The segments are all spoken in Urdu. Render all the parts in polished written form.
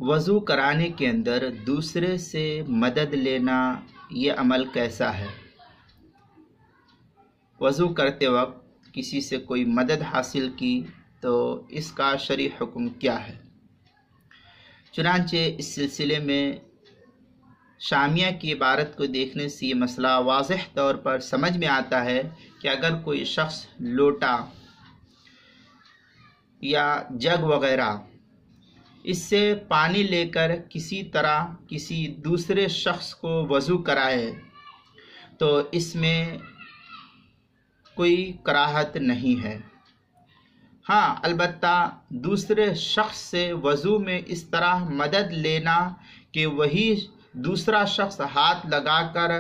وضو کرانے کے اندر دوسرے سے مدد لینا یہ عمل کیسا ہے؟ وضو کرتے وقت کسی سے کوئی مدد حاصل کی تو اس کا شرعی حکم کیا ہے؟ چنانچہ اس سلسلے میں شامیہ کی عبارت کو دیکھنے سے یہ مسئلہ واضح طور پر سمجھ میں آتا ہے کہ اگر کوئی شخص لوٹا یا جگ وغیرہ اس سے پانی لے کر کسی طرح کسی دوسرے شخص کو وضو کرائے تو اس میں کوئی کراہت نہیں ہے۔ ہاں البتہ دوسرے شخص سے وضو میں اس طرح مدد لینا کہ وہی دوسرا شخص ہاتھ لگا کر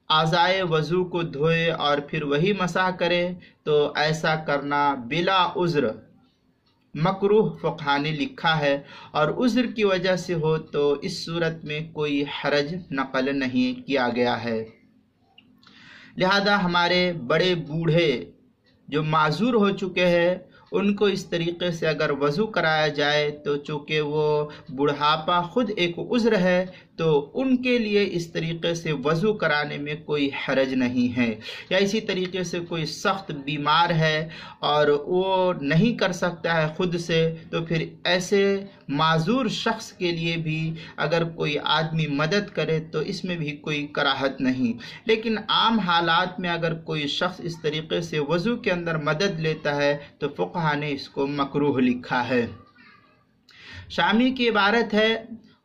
اعضائے وضو کو دھوئے اور پھر وہی مسح کرے تو ایسا کرنا بلا عذر مکروہ فقہا نے لکھا ہے، اور عذر کی وجہ سے ہو تو اس صورت میں کوئی حرج نقل نہیں کیا گیا ہے۔ لہذا ہمارے بڑے بوڑھے جو معذور ہو چکے ہیں ان کو اس طریقے سے اگر وضو کرایا جائے تو چونکہ وہ بڑھاپا خود ایک عذر ہے تو ان کے لیے اس طریقے سے وضو کرانے میں کوئی حرج نہیں ہے۔ یا اسی طریقے سے کوئی سخت بیمار ہے اور وہ نہیں کر سکتا ہے خود سے، تو پھر ایسے معذور شخص کے لیے بھی اگر کوئی آدمی مدد کرے تو اس میں بھی کوئی کراہت نہیں۔ لیکن عام حالات میں اگر کوئی شخص اس طریقے سے وضو کے اندر مدد لیتا ہے تو فقہا نے اس کو مکروہ لکھا ہے۔ شامی کی عبارت ہے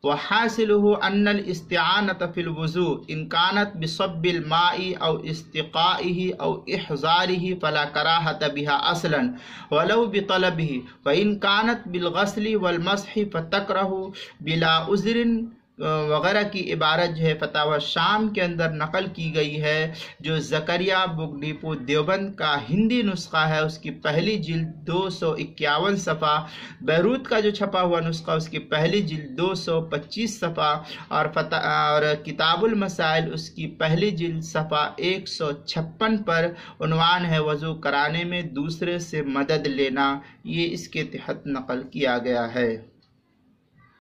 وَحَاصِلُهُ أَنَّ الْإِسْتِعَانَةَ فِي الْوُضُوءِ إِنْ كَانَتْ بِصَبِّ الْمَاءِ أَوْ اسْتِقَائِهِ أَوْ إِحْضَارِهِ فَلَا كَرَاهَةَ بِهَا أَصْلًا وَلَوْ بِطَلَبِهِ، وَإِنْ كَانَتْ بِالْغَسْلِ وَالْمَسْحِ فَتَكْرَهُ بِلَا عُذْرٍ وغیرہ کی عبارت جو ہے فتاوی شام کے اندر نقل کی گئی ہے، جو زکریا بک ڈیپو دیوبند کا ہندی نسخہ ہے، اس کی پہلی جلد 251 صفحہ، بیروت کا جو چھپا ہوا نسخہ اس کی پہلی جلد 225 صفحہ، اور کتاب المسائل اس کی پہلی جلد صفحہ 156 پر عنوان ہے وضو کرانے میں دوسرے سے مدد لینا، یہ اس کے تحت نقل کیا گیا ہے۔